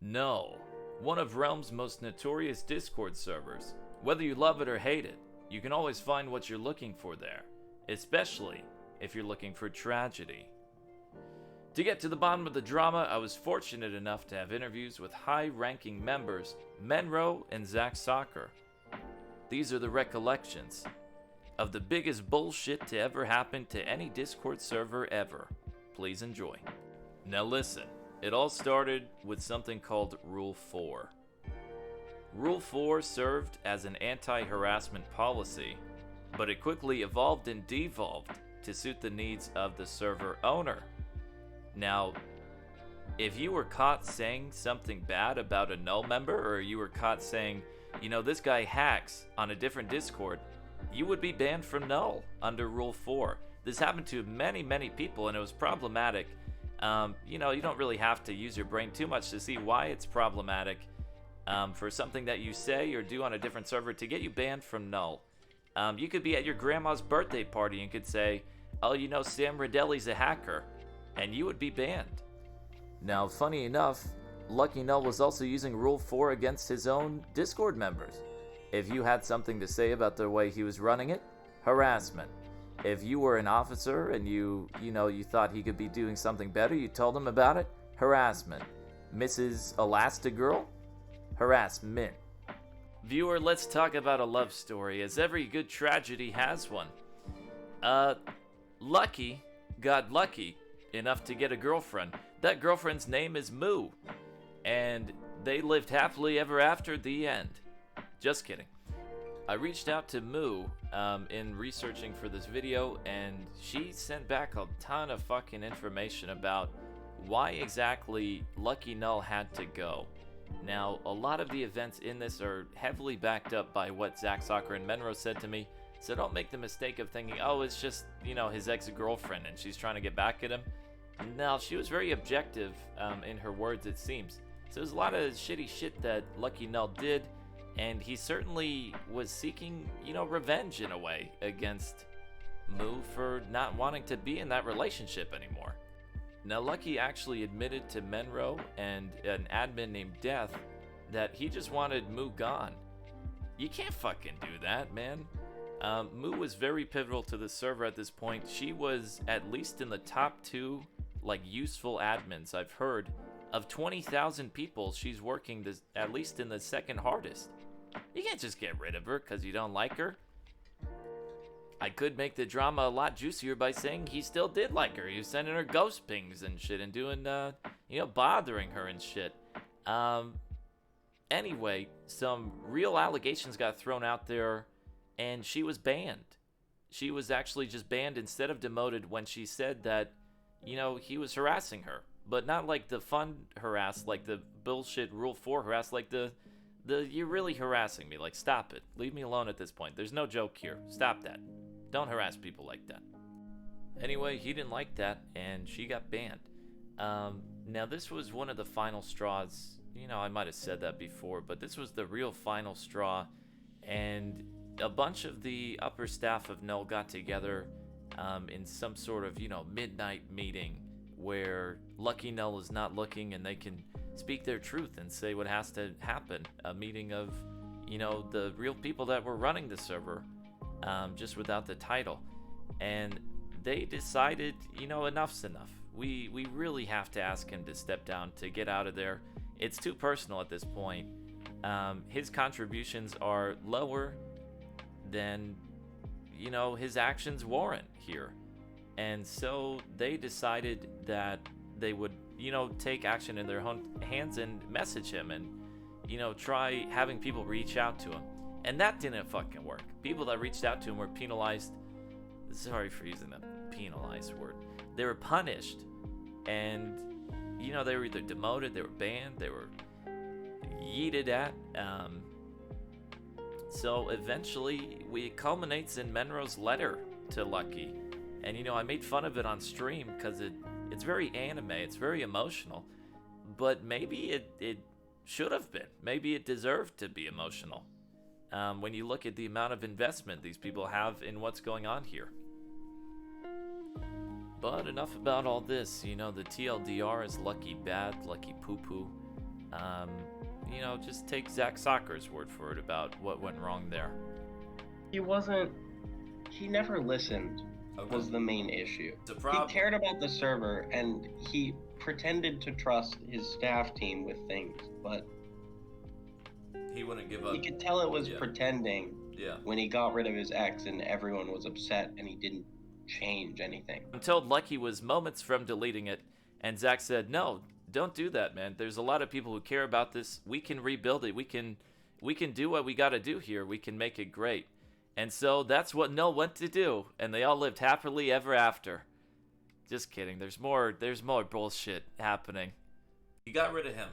Null, one of Realm's most notorious Discord servers. Whether you love it or hate it, you can always find what you're looking for there, especially if you're looking for tragedy. To get to the bottom of the drama, I was fortunate enough to have interviews with high-ranking members Menro and Zach Soccer. These are the recollections of the biggest bullshit to ever happen to any Discord server ever. Please enjoy. Now listen, it all started with something called Rule 4. Rule 4 served as an anti-harassment policy, but it quickly evolved and devolved to suit the needs of the server owner. Now, if you were caught saying something bad about a Null member, or you were caught saying, this guy hacks on a different Discord, you would be banned from Null under Rule 4. This happened to many, many people, and it was problematic. You don't really have to use your brain too much to see why it's problematic for something that you say or do on a different server to get you banned from Null. You could be at your grandma's birthday party and could say, Sam Rodelli's a hacker, and you would be banned. Now, funny enough, Lucky Null was also using Rule 4 against his own Discord members. If you had something to say about the way he was running it, harassment. If you were an officer and you thought he could be doing something better, you told him about it, harassment. Mrs. Elastigirl, harassment. Viewer, let's talk about a love story, as every good tragedy has one. Lucky got lucky enough to get a girlfriend. That girlfriend's name is Moo, and they lived happily ever after the end. Just kidding. I reached out to Moo in researching for this video, and she sent back a ton of fucking information about why exactly Lucky Null had to go. Now, a lot of the events in this are heavily backed up by what Zach Soccer and Menro said to me, so don't make the mistake of thinking, it's just, his ex-girlfriend and she's trying to get back at him. No, she was very objective in her words, it seems. So there's a lot of shitty shit that Lucky Null did, and he certainly was seeking, revenge in a way against Moo for not wanting to be in that relationship anymore. Now, Lucky actually admitted to Menro and an admin named Death that he just wanted Moo gone. You can't fucking do that, man. Moo was very pivotal to the server at this point. She was at least in the top 2, useful admins I've heard. Of 20,000 people, she's working at least in the second hardest. You can't just get rid of her because you don't like her. I could make the drama a lot juicier by saying he still did like her. He was sending her ghost pings and shit and doing, bothering her and shit. Anyway, some real allegations got thrown out there, and she was banned. She was actually just banned instead of demoted when she said that, he was harassing her. But not like the fun harass, like the bullshit Rule 4 harass, like the you're really harassing me. Like, stop it. Leave me alone at this point. There's no joke here. Stop that. Don't harass people like that. Anyway, he didn't like that, and she got banned. Now, this was one of the final straws. I might have said that before, but this was the real final straw, and a bunch of the upper staff of Null got together in some sort of, midnight meeting where Lucky Null is not looking and they can speak their truth and say what has to happen. A meeting of, the real people that were running the server, just without the title. And they decided, enough's enough. We really have to ask him to step down, to get out of there. It's too personal at this point. His contributions are lower than, his actions warrant here. And so they decided that they would, take action in their own hands and message him and, try having people reach out to him. And that didn't fucking work. People that reached out to him were penalized. Sorry for using the penalized word. They were punished. And, they were either demoted, they were banned, they were yeeted at. So eventually, it culminates in Menro's letter to Lucky. And, I made fun of it on stream because it's very anime, it's very emotional. But maybe it should have been. Maybe it deserved to be emotional. When you look at the amount of investment these people have in what's going on here. But enough about all this. The TLDR is Lucky Bad, Lucky Poo Poo. you know, just take Zach Soccer's word for it about what went wrong there. He never listened. Okay. Was the main issue. The problem. He cared about the server, and he pretended to trust his staff team with things, but He wouldn't give up. you could tell it was pretending Yeah. when he got rid of his ex and everyone was upset and he didn't change anything. I'm told Lucky was moments from deleting it, and Zach said, "No, don't do that, man. There's a lot of people who care about this. We can rebuild it. We can do what we got to do here. We can make it great." And so that's what Null went to do, and they all lived happily ever after. Just kidding. There's more bullshit happening. You got rid of him.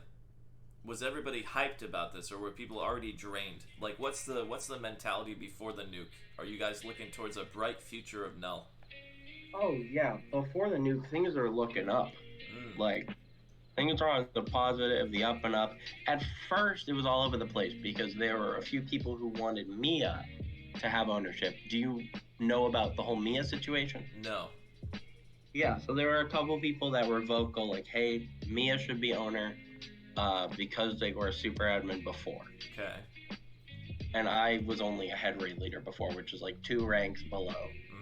Was everybody hyped about this, or were people already drained? Like, what's the mentality before the nuke? Are you guys looking towards a bright future of Null? Oh yeah, before the nuke, things are looking up. Like, things are on the positive, the up and up. At first, it was all over the place because there were a few people who wanted Mia to have ownership. Do you know about the whole Mia situation? No. Yeah, so there were a couple people that were vocal, like, hey, Mia should be owner because they were a super admin before. Okay. And I was only a head raid leader before, which is like 2 ranks below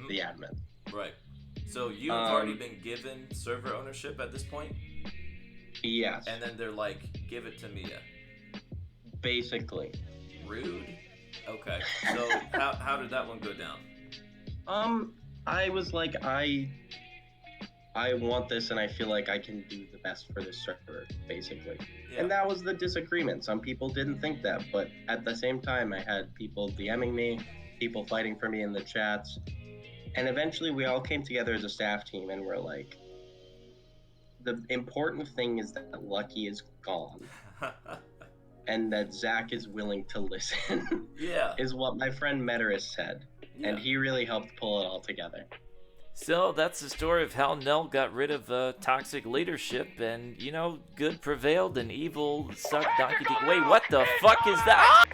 the admin. Right. So you've already been given server ownership at this point? Yes. And then they're like, give it to Mia. Basically. Rude? Okay. So how did that one go down? I was like, I want this and I feel like I can do the best for this server, basically. Yeah. And that was the disagreement. Some people didn't think that, but at the same time, I had people DMing me, people fighting for me in the chats. And eventually we all came together as a staff team and we're like, the important thing is that Lucky is gone. And that Zach is willing to listen. Yeah. Is what my friend Meteris said. Yeah. And he really helped pull it all together. So that's the story of how Null got rid of toxic leadership and, you know, good prevailed and evil sucked Donkey Dick. Wait, what the fuck is that?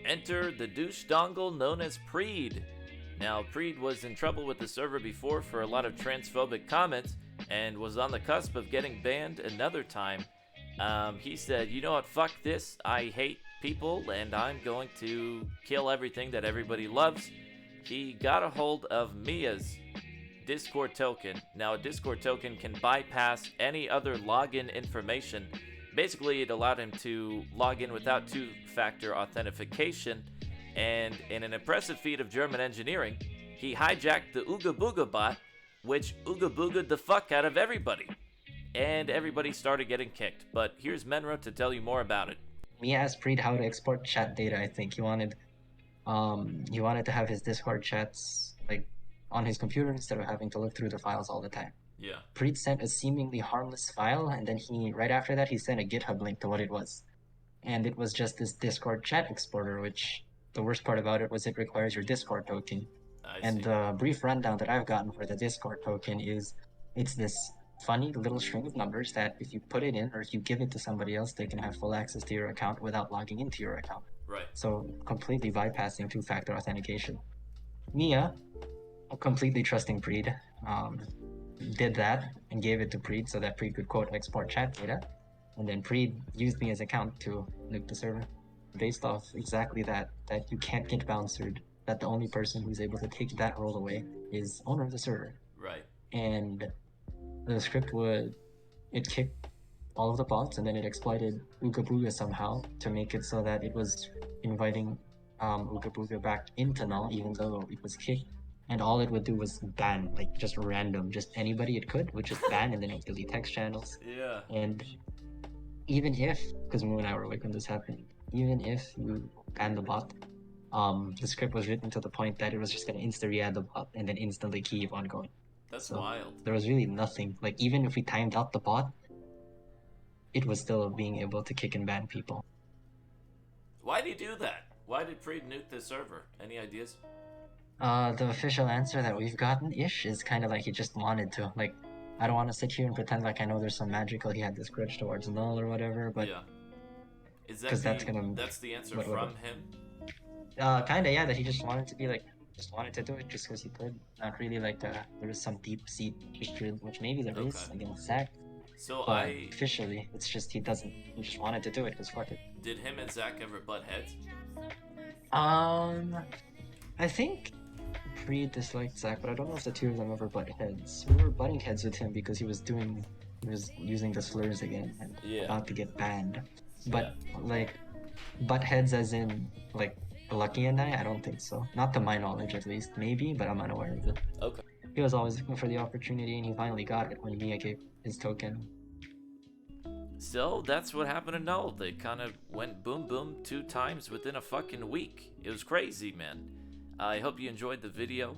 Enter the douche dongle known as Preed. Now, Preed was in trouble with the server before for a lot of transphobic comments and was on the cusp of getting banned another time. He said, you know what, fuck this, I hate people and I'm going to kill everything that everybody loves. He got a hold of Mia's Discord token. Now, a Discord token can bypass any other login information. Basically, it allowed him to log in without two-factor authentication, and in an impressive feat of German engineering, he hijacked the Ooga Booga bot, which Ooga Booga'd the fuck out of everybody. And everybody started getting kicked. But here's Menro to tell you more about it. Mia asked Preed how to export chat data, I think. He wanted to have his Discord chats like on his computer instead of having to look through the files all the time. Yeah. Preed sent a seemingly harmless file, and then right after that, he sent a GitHub link to what it was. And it was just this Discord chat exporter, which the worst part about it was it requires your Discord token. And the brief rundown that I've gotten for the Discord token is it's this funny little string of numbers that if you put it in or if you give it to somebody else, they can have full access to your account without logging into your account. Right. So completely bypassing two-factor authentication. Mia, completely trusting Preed, did that and gave it to Preed so that Preed could quote export chat data. And then Preed used Mia's account to nuke the server based off exactly that you can't get bouncered, that the only person who's able to take that role away is owner of the server. Right. And the script it kicked all of the bots and then it exploited Ooga Booga somehow to make it so that it was inviting Ooga Booga back into Null even though it was kicked. And all it would do was ban, like just random, just anybody it could would just ban and then it would delete text channels. Yeah. And even if, because Moo and I were awake when this happened, even if you ban the bot, the script was written to the point that it was just going to insta-re-add the bot and then instantly keep on going. That's so wild. There was really nothing, like even if we timed out the bot, it was still being able to kick and ban people. Why did he do that? Why did Preed nuke the server? Any ideas? The official answer that we've gotten-ish is kind of like he just wanted to. Like, I don't want to sit here and pretend like I know there's some magical he had this grudge towards Null or whatever, but... Yeah. Is that that's the answer from him? Kinda, yeah, that he just wanted to be like, just wanted to do it just because he could. Not really like there was some deep seat hatred, which maybe there is Okay. against Zach. So But officially, it's just he doesn't. He just wanted to do it because fuck it. did him and Zach ever butt heads? I think Pre disliked Zach, but I don't know if the two of them ever butt heads. We were butting heads with him because he was using the slurs again and Yeah. about to get banned. But like, butt heads as in like Lucky and I don't think so. Not to my knowledge, at least. Maybe, but I'm unaware of it. Okay. He was always looking for the opportunity, and he finally got it when Mia gave his token. So that's what happened to Null. They kind of went boom boom 2 times within a fucking week. It was crazy, man. I hope you enjoyed the video.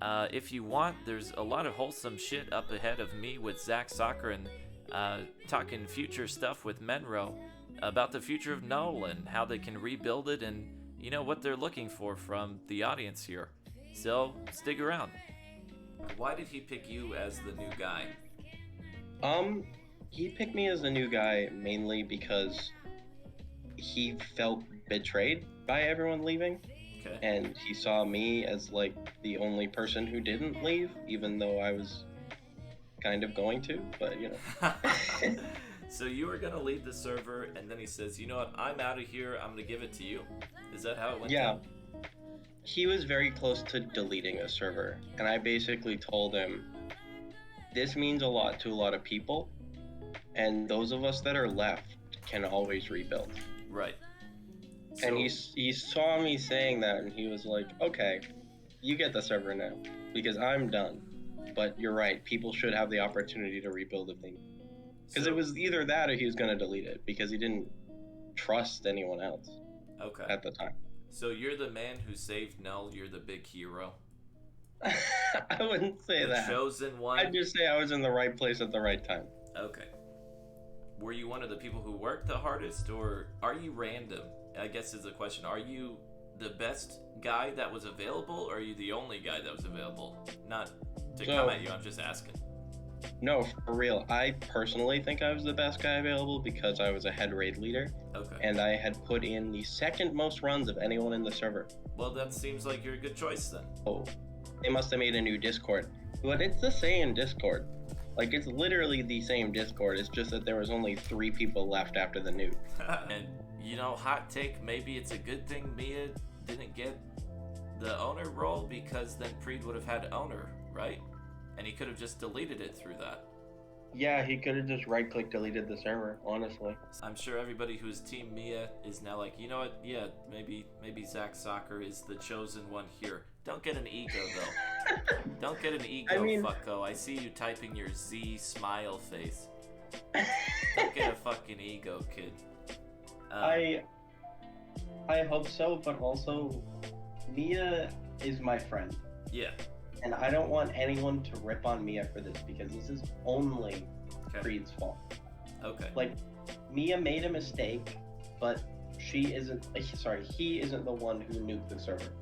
If you want, there's a lot of wholesome shit up ahead of me with Zach Soccer and talking future stuff with Menro about the future of Null and how they can rebuild it and, you know, what they're looking for from the audience here. So stick around. Why did he pick you as the new guy? He picked me as the new guy mainly because he felt betrayed by everyone leaving. Okay. And he saw me as like the only person who didn't leave, even though I was kind of going to, but you know. So you were gonna leave the server, and then he says, "You know what? I'm out of here. I'm gonna give it to you." Is that how it went? Yeah. down? He was very close to deleting a server, and I basically told him, "This means a lot to a lot of people, and those of us that are left can always rebuild." Right. And he saw me saying that, and he was like, "Okay, you get the server now, because I'm done. But you're right, people should have the opportunity to rebuild if they need." Because it was either that or he was going to delete it, because he didn't trust anyone else Okay. at the time. So you're the man who saved Null. You're the big hero. I wouldn't say The that. chosen one. I'd just say I was in the right place at the right time. Okay. Were you one of the people who worked the hardest, or are you random? I guess is the question. Are you the best guy that was available, or are you the only guy that was available? Not to come at you, I'm just asking. No, for real. I personally think I was the best guy available because I was a head raid leader. Okay. And I had put in the second most runs of anyone in the server. Well, that seems like you're a good choice then. Oh, they must have made a new Discord. But it's the same Discord. Like, it's literally the same Discord. It's just that there was only 3 people left after the nuke. And, you know, hot take, maybe it's a good thing Mia didn't get the owner role, because then Preed would have had owner, right? And he could have just deleted it through that. Yeah, he could have just right-click deleted the server, honestly. I'm sure everybody who's Team Mia is now like, you know what? Yeah, maybe Zach Soccer is the chosen one here. Don't get an ego, though. Don't get an ego, fucko. I see you typing your Z smile face. Don't get a fucking ego, kid. I hope so, but also, Mia is my friend. Yeah. And I don't want anyone to rip on Mia for this, because this is only Creed's fault. Okay. Like, Mia made a mistake, but he isn't the one who nuked the server,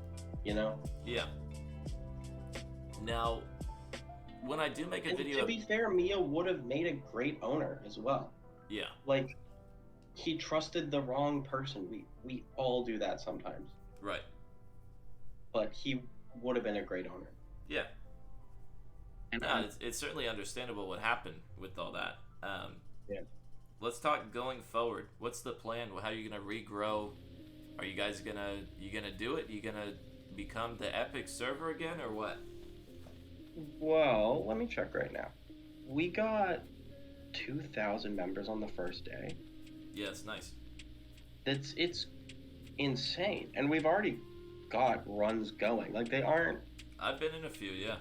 you know? Yeah. Now, when I do make a video... To be fair, Mia would have made a great owner as well. Yeah. Like, he trusted the wrong person. We all do that sometimes. Right. But he would have been a great owner. Yeah. No, it's certainly understandable what happened with all that. Yeah. Let's talk going forward. What's the plan? How are you gonna regrow? Are you guys gonna do it? You gonna become the epic server again, or what? Well, let me check right now. We got 2,000 members on the first day. Yes, nice. It's insane, and we've already got runs going. Like, they aren't. I've been in a few, yeah.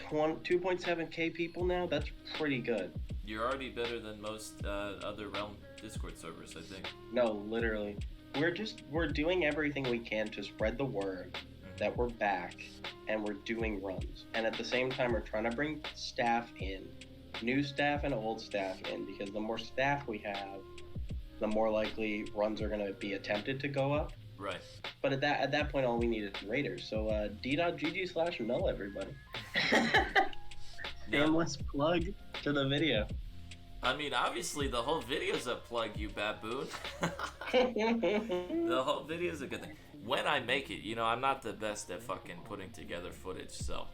2.7k people now. That's pretty good. You're already better than most other Realm Discord servers, I think. No, literally. We're doing everything we can to spread the word that we're back and we're doing runs. And at the same time, we're trying to bring staff in, new staff and old staff in, because the more staff we have, the more likely runs are going to be attempted to go up. Right. But at that point, all we need is raiders. So d.gg/null, everybody. Shameless plug to the video. I mean, obviously, the whole video's a plug, you baboon. The whole video's a good thing. when I make it, you know, I'm not the best at fucking putting together footage, so.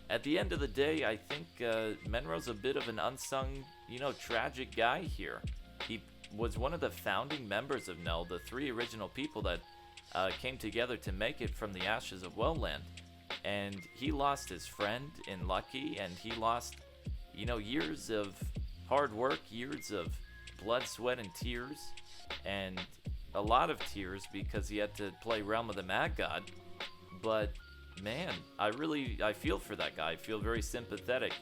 At the end of the day, I think Menro's a bit of an unsung, you know, tragic guy here. He was one of the founding members of Null, the 3 original people that came together to make it from the ashes of Wellland. And he lost his friend in Lucky, and he lost, you know, years of hard work, years of blood, sweat, and tears, and a lot of tears because he had to play Realm of the Mad God. But man, I feel for that guy. I feel very sympathetic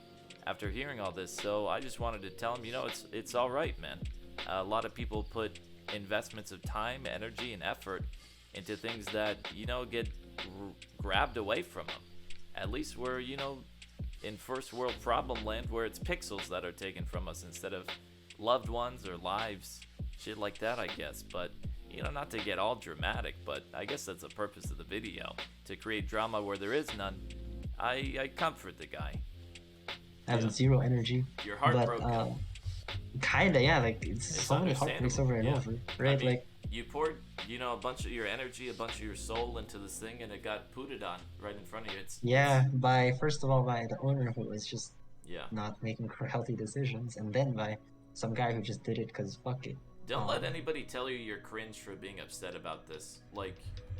after hearing all this. So I just wanted to tell him, you know, it's all right, man. A lot of people put investments of time, energy, and effort into things that, you know, get grabbed away from them. At least we're, you know, in first world problem land where it's pixels that are taken from us instead of loved ones or lives, shit like that, I guess. But, you know, not to get all dramatic, but I guess that's the purpose of the video, to create drama where there is none. I comfort the guy. Having zero energy. You're heartbroken. But, kinda, yeah, like, it's so many heartbreaks over and over, right? I mean, like, you poured, you know, a bunch of your energy, a bunch of your soul into this thing, and it got pooted on right in front of you. First of all, by the owner who was just Yeah. not making healthy decisions, and then by some guy who just did it because fuck it. Don't let anybody tell you you're cringe for being upset about this. Like,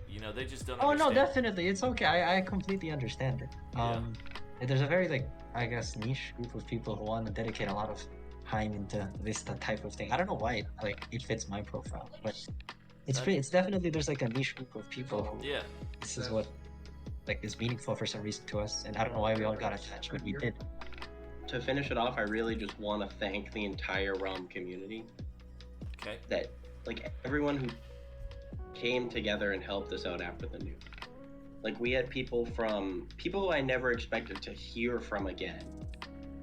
you know, they just don't Oh understand. no, definitely, it's okay. I completely understand it. There's a very, like, I guess, niche group of people who want to dedicate a lot of time into this type of thing. I don't know why it fits my profile, but it's definitely, there's like a niche group of people who this is what like is meaningful for some reason to us, and I don't know why we all got attached, but we did. To finish it off, I really just want to thank the entire Realm community. Okay. That, like, everyone who came together and helped us out after the nuke. Like, we had people who I never expected to hear from again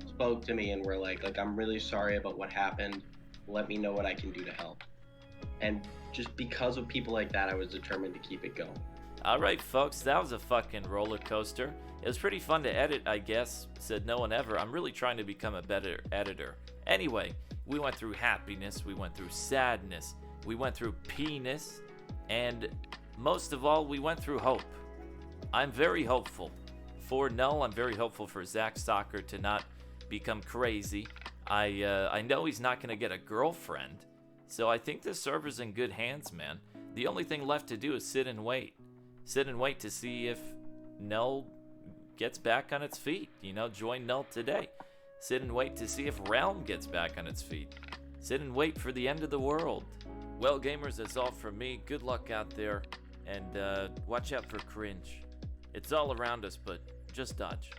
spoke to me and were like, I'm really sorry about what happened. Let me know what I can do to help. And just because of people like that, I was determined to keep it going. Alright, folks, that was a fucking roller coaster. It was pretty fun to edit, I guess, said no one ever. I'm really trying to become a better editor. Anyway, we went through happiness, we went through sadness, we went through penis, and most of all, we went through hope. I'm very hopeful. For Null, I'm very hopeful for Zach Soccer to not become crazy. I know he's not going to get a girlfriend, so I think this server's in good hands, man. The only thing left to do is sit and wait. Sit and wait to see if Null gets back on its feet. You know, join Null today. Sit and wait to see if Realm gets back on its feet. Sit and wait for the end of the world. Well, gamers, that's all from me. Good luck out there, and watch out for cringe. It's all around us, but just dodge.